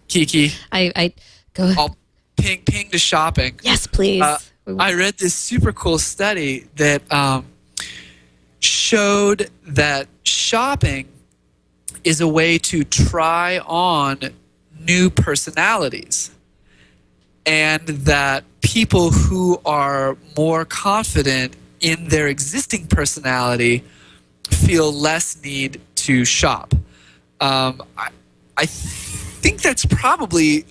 Kiki. I go ahead. I'll ping to shopping. Yes, please. I read this super cool study that showed that shopping is a way to try on new personalities, and that people who are more confident in their existing personality feel less need to shop. I I think that's probably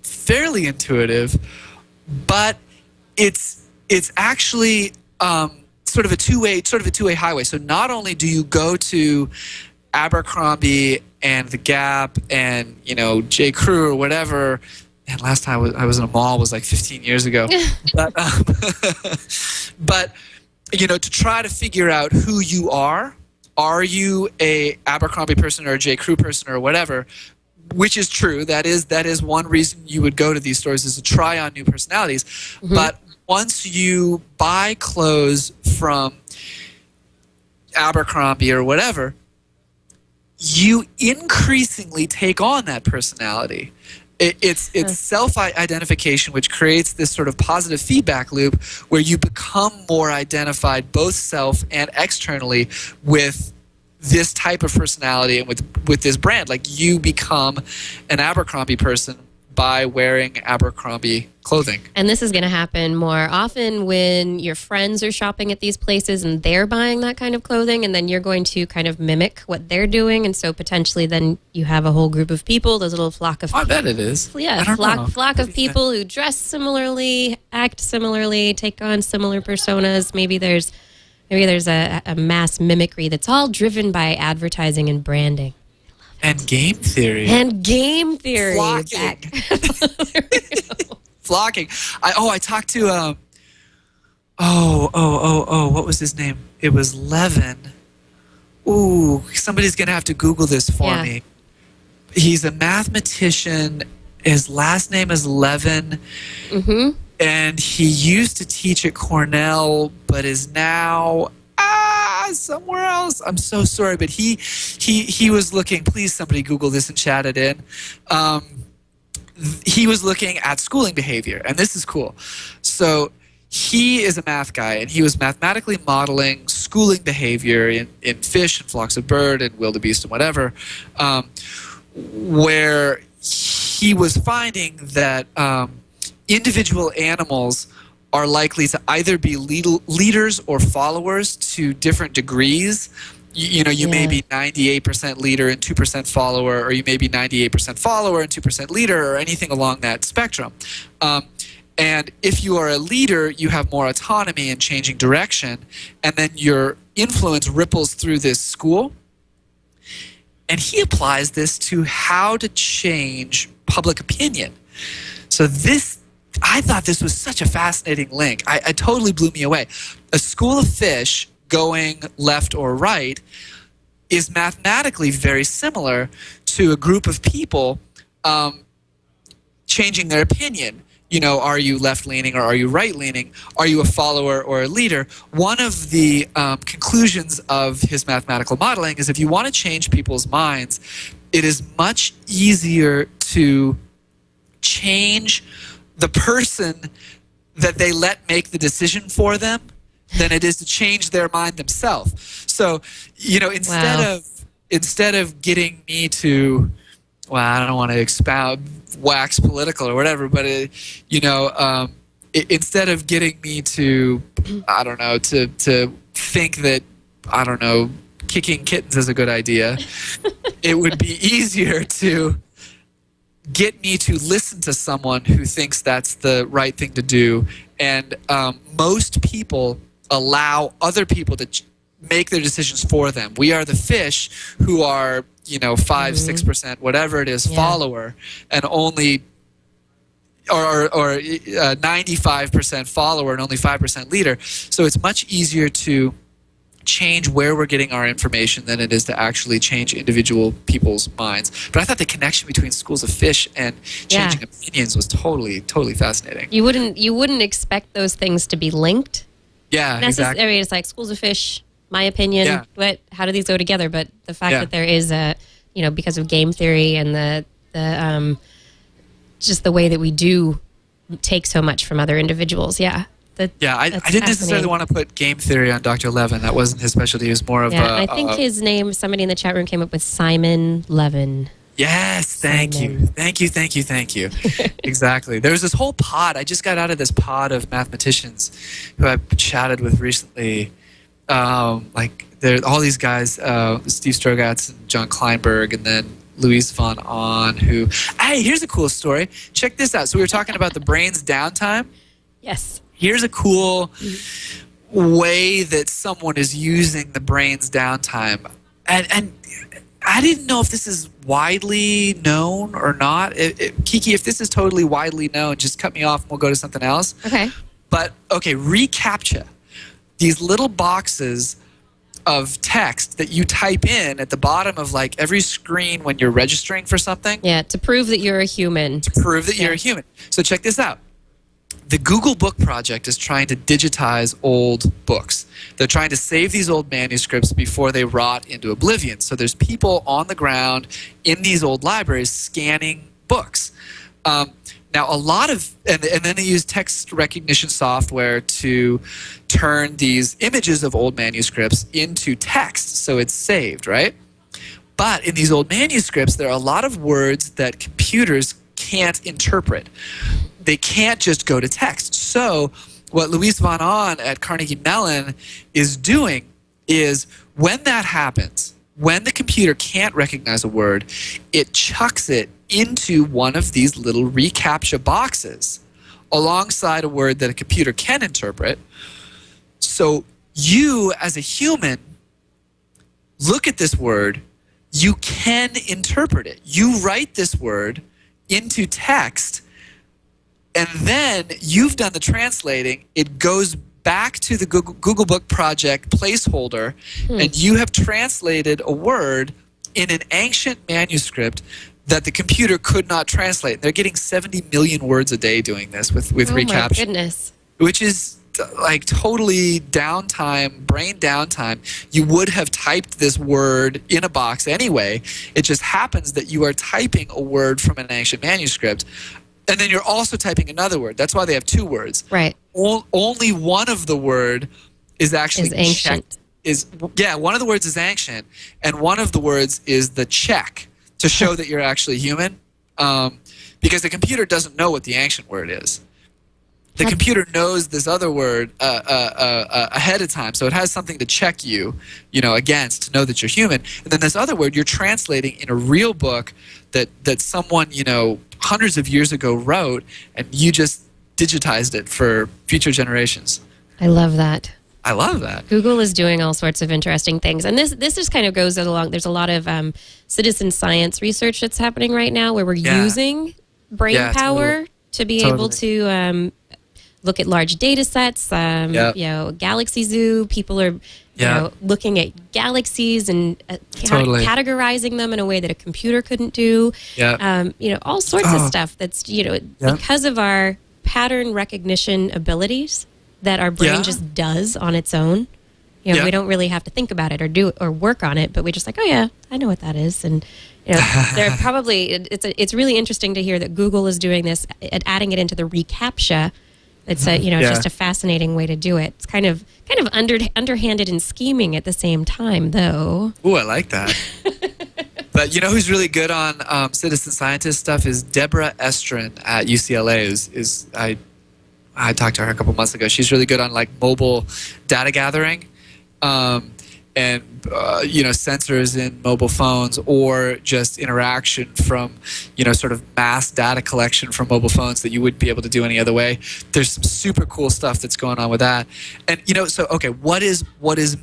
fairly intuitive, but it's actually sort of a two-way highway. So not only do you go to Abercrombie and the Gap and J. Crew or whatever. And last time I was in a mall was like 15 years ago. but to try to figure out who you are. Are you a Abercrombie person or a J. Crew person or whatever? Which is true. That is one reason you would go to these stores, is to try on new personalities. Mm-hmm. But once you buy clothes from Abercrombie or whatever, you increasingly take on that personality. It's self-identification, which creates this sort of positive feedback loop where you become more identified both self and externally with this type of personality and with this brand. Like, you become an Abercrombie person by wearing Abercrombie clothing. And this is going to happen more often when your friends are shopping at these places and they're buying that kind of clothing, and then you're going to kind of mimic what they're doing, and so potentially then you have a whole group of people, those little flock of I bet it is. Yeah, flock of people who dress similarly, act similarly, take on similar personas. Maybe there's a mass mimicry that's all driven by advertising and branding. And game theory. Flocking. Flocking. I talked to what was his name? It was Levin. Ooh, somebody's gonna have to Google this for me. He's a mathematician. His last name is Levin. Mm-hmm. And he used to teach at Cornell, but is now somewhere else. I'm so sorry, but he was looking. Please, somebody Google this and chat it in. He was looking at schooling behavior, and this is cool. So he is a math guy, and he was mathematically modeling schooling behavior in fish and flocks of bird and wildebeest and whatever, where he was finding that individual animals are likely to either be leaders or followers to different degrees. You may be 98% leader and 2% follower, or you may be 98% follower and 2% leader, or anything along that spectrum. And if you are a leader, you have more autonomy in changing direction, and then your influence ripples through this school. And he applies this to how to change public opinion. So I thought this was such a fascinating link. It totally blew me away. A school of fish going left or right is mathematically very similar to a group of people changing their opinion. Are you left-leaning or are you right-leaning? Are you a follower or a leader? One of the conclusions of his mathematical modeling is if you want to change people's minds, it is much easier to change the person that they let make the decision for them than it is to change their mind themselves. So, instead of getting me to, I don't want to wax political or whatever, but instead of getting me to, to think that, kicking kittens is a good idea, it would be easier to get me to listen to someone who thinks that's the right thing to do. And most people allow other people to make their decisions for them. We are the fish who are, 5-6%, whatever it is, follower, and only or 95% follower and only 5% leader. So it's much easier to change where we're getting our information than it is to actually change individual people's minds. But I thought the connection between schools of fish and changing opinions was totally fascinating. You wouldn't expect those things to be linked. Yeah, exactly. It's like schools of fish, my opinion, how do these go together? But the fact that there is because of game theory and the just the way that we do take so much from other individuals. I didn't necessarily want to put game theory on Dr. Levin. That wasn't his specialty. He was more of I think his name, somebody in the chat room came up with Simon Levin. Yes, thank you. Exactly. There's this whole pod. I just got out of this pod of mathematicians who I've chatted with recently. There all these guys, Steve Strogatz and John Kleinberg, and then Luis von Ahn, who, hey, here's a cool story. Check this out. So we were talking about the brain's downtime. Yes. Here's a cool way that someone is using the brain's downtime. And I didn't know if this is widely known or not. Kiki, if this is totally widely known, just cut me off and we'll go to something else. Okay. But, okay, reCAPTCHA. These little boxes of text that you type in at the bottom of like every screen when you're registering for something. Yeah, to prove that you're a human. To prove that you're a human. So check this out. The Google Book Project is trying to digitize old books. They're trying to save these old manuscripts before they rot into oblivion. So there's people on the ground in these old libraries scanning books. Now, a lot of, and then they use text recognition software to turn these images of old manuscripts into text, so it's saved, right? But in these old manuscripts, there are a lot of words that computers can't interpret. They can't just go to text. So what Luis von Ahn at Carnegie Mellon is doing is when that happens, when the computer can't recognize a word, it chucks it into one of these little reCAPTCHA boxes alongside a word that a computer can interpret. So you, as a human, look at this word, you can interpret it. You write this word into text, and then you've done the translating. It goes back to the Google Book Project placeholder, and you have translated a word in an ancient manuscript that the computer could not translate. They're getting 70 million words a day doing this with reCAPTCHA. Oh my goodness. Which is like totally downtime, brain downtime. You would have typed this word in a box anyway. It just happens that you are typing a word from an ancient manuscript, and then you're also typing another word. That's why they have two words. Right. Only one of the word is actually ancient. One of the words is ancient, and one of the words is the check to show that you're actually human, because the computer doesn't know what the ancient word is. The computer knows this other word ahead of time, so it has something to check you, against to know that you're human. And then this other word you're translating in a real book that someone, hundreds of years ago wrote, and you just digitized it for future generations. I love that. I love that. Google is doing all sorts of interesting things. And this just kind of goes along. There's a lot of citizen science research that's happening right now where we're using brain power to be able to look at large data sets. Galaxy Zoo, people are looking at galaxies and categorizing them in a way that a computer couldn't do. All sorts of stuff that's, because of our pattern recognition abilities that our brain just does on its own. We don't really have to think about it or do or work on it, but we just like, oh yeah, I know what that is. And they're probably it's really interesting to hear that Google is doing this, adding it into the reCAPTCHA. It's just a fascinating way to do it. It's kind of underhanded and scheming at the same time, though. Ooh, I like that. But who's really good on citizen scientist stuff is Deborah Estrin at UCLA. I talked to her a couple months ago. She's really good on like mobile data gathering, and sensors in mobile phones, or just interaction from sort of mass data collection from mobile phones that you wouldn't be able to do any other way. There's some super cool stuff that's going on with that. And what is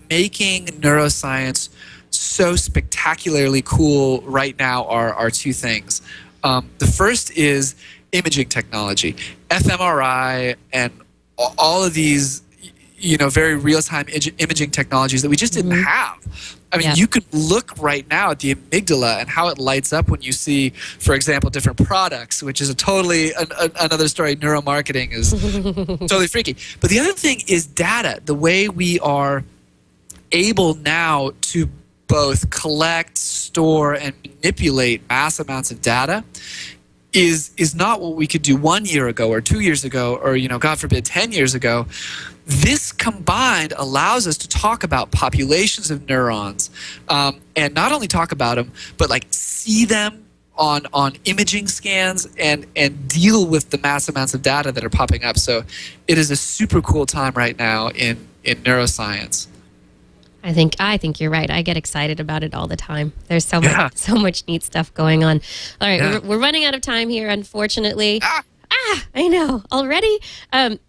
making neuroscience so spectacularly cool right now are two things. The first is imaging technology, fMRI, and all of these, very real-time imaging technologies that we just didn't have. I mean, you could look right now at the amygdala and how it lights up when you see, for example, different products, which is another story. Neuromarketing is totally freaky. But the other thing is data, the way we are able now to both collect, store, and manipulate mass amounts of data is not what we could do 1 year ago or 2 years ago or, God forbid, 10 years ago. This combined allows us to talk about populations of neurons, and not only talk about them, but like see them on imaging scans and deal with the mass amounts of data that are popping up. So it is a super cool time right now in neuroscience. I think you're right. I get excited about it all the time. There's so much neat stuff going on. All right, we're running out of time here, unfortunately. I know already. Can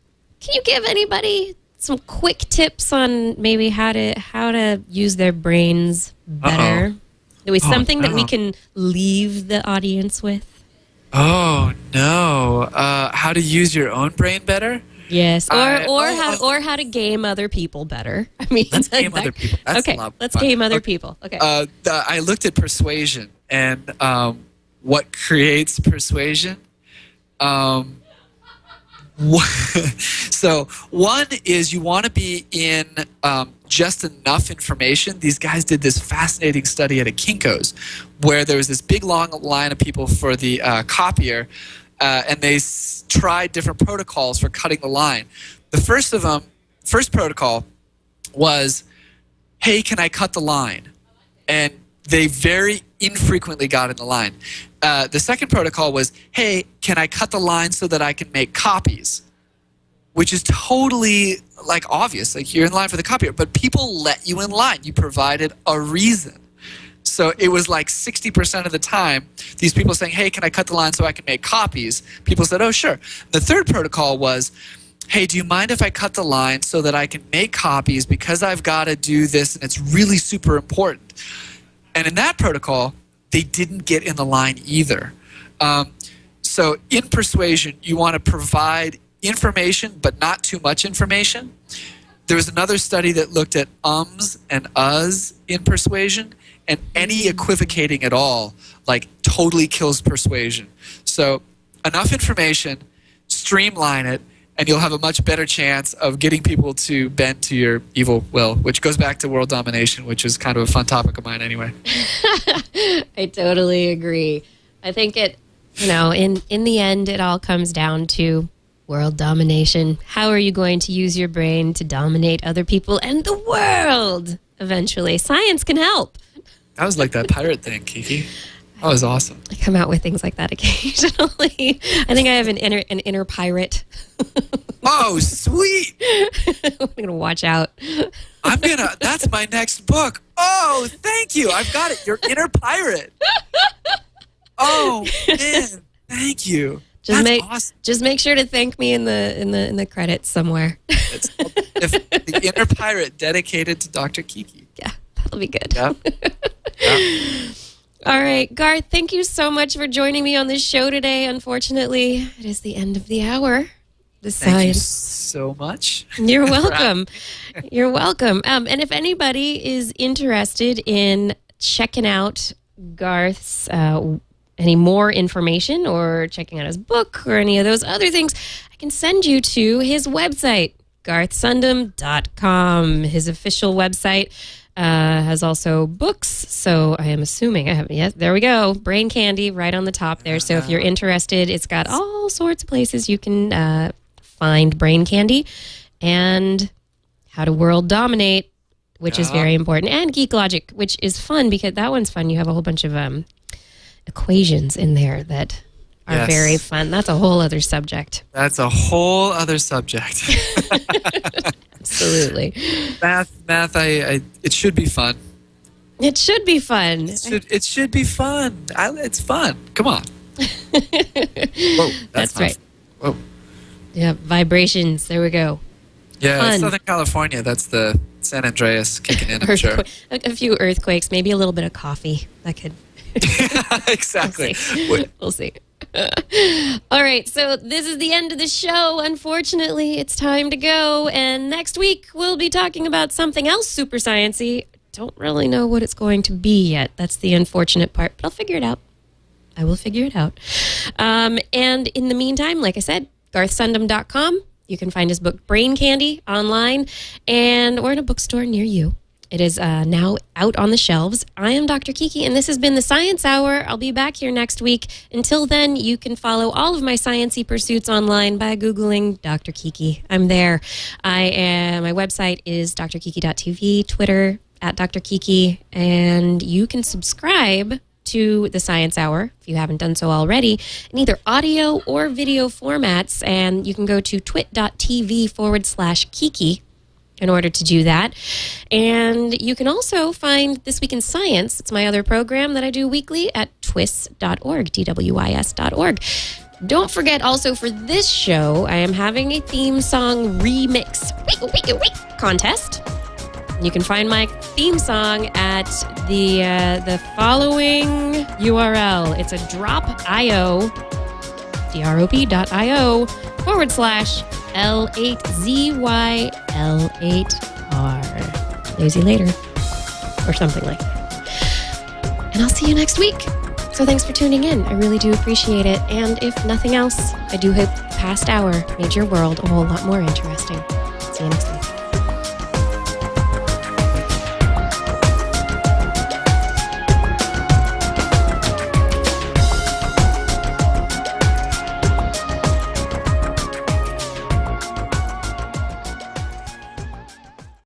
you give anybody some quick tips on maybe how to use their brains better? Something that we can leave the audience with? Oh no! How to use your own brain better? Yes, or how to game other people better. I mean, let's game other people. That's okay, a lot of let's fun. game other people. Okay. I looked at persuasion and what creates persuasion. So one is you want to be in just enough information. These guys did this fascinating study at a Kinko's where there was this big long line of people for the copier, and they tried different protocols for cutting the line. The first protocol was, hey, can I cut the line? And they very infrequently got in the line. The second protocol was, hey, can I cut the line so that I can make copies? Which is totally obvious, you're in line for the copier, but people let you in line. You provided a reason. So it was 60% of the time, these people saying, hey, can I cut the line so I can make copies? People said, oh, sure. The third protocol was, hey, do you mind if I cut the line so that I can make copies because I've got to do this and it's really super important? And in that protocol, they didn't get in the line either. So in persuasion, you want to provide information, but not too much information. There was another study that looked at ums and uhs in persuasion, and any equivocating at all, totally kills persuasion. So enough information, streamline it, and you'll have a much better chance of getting people to bend to your evil will, which goes back to world domination, which is kind of a fun topic of mine anyway. I totally agree. I think in the end, it all comes down to world domination. How are you going to use your brain to dominate other people and the world eventually? Science can help. That was like that pirate thing, Kiki. That was awesome. I come out with things like that occasionally. I think I have an inner pirate. Oh, sweet. I'm going to watch out. That's my next book. Oh, thank you. I've got it. Your inner pirate. Oh, man. Thank you. Awesome. Just make sure to thank me in the credits somewhere. It's the inner pirate dedicated to Dr. Kiki. Yeah, that'll be good. Yep. All right, Garth, thank you so much for joining me on this show today. Unfortunately, it is the end of the hour. Thank you so much. You're welcome. You're welcome. And if anybody is interested in checking out Garth's any more information or checking out his book or any of those other things, I can send you to his website, garthsundem.com. His official website has also books, so I am assuming I have. Yes, there we go. Brain Candy right on the top there. So if you're interested, it's got all sorts of places you can find Brain Candy and How to World Dominate, which is very important, and Geek Logic, which is fun because that one's fun. You have a whole bunch of equations in there that are very fun. That's a whole other subject. Absolutely. Math. It should be fun. It should be fun. It should be fun. It's fun. Come on. Whoa, that's right. Whoa. Yeah, vibrations. There we go. Yeah, Southern California. That's the San Andreas kicking in, I'm sure. A few earthquakes, maybe a little bit of coffee. That could... Exactly. We'll see. All right, so this is the end of the show. Unfortunately, it's time to go. And next week, we'll be talking about something else super sciencey. Don't really know what it's going to be yet. That's the unfortunate part, but I'll figure it out. I will figure it out. And in the meantime, like I said, garthsundem.com. You can find his book, Brain Candy, online or in a bookstore near you. It is now out on the shelves. I am Dr. Kiki, and this has been the Science Hour. I'll be back here next week. Until then, you can follow all of my sciencey pursuits online by Googling Dr. Kiki. I'm there. My website is drkiki.tv, Twitter @DrKiki, and you can subscribe to the Science Hour if you haven't done so already in either audio or video formats, and you can go to twit.tv/Kiki in order to do that. And you can also find This Week in Science. It's my other program that I do weekly at twis.org, twis.org. Don't forget also for this show, I am having a theme song remix contest. You can find my theme song at the following URL. It's a drop.io, drop.io/L8ZYL8R. Lazy later. Or something like that. And I'll see you next week. So thanks for tuning in. I really do appreciate it. And if nothing else, I do hope the past hour made your world a whole lot more interesting. See you next week.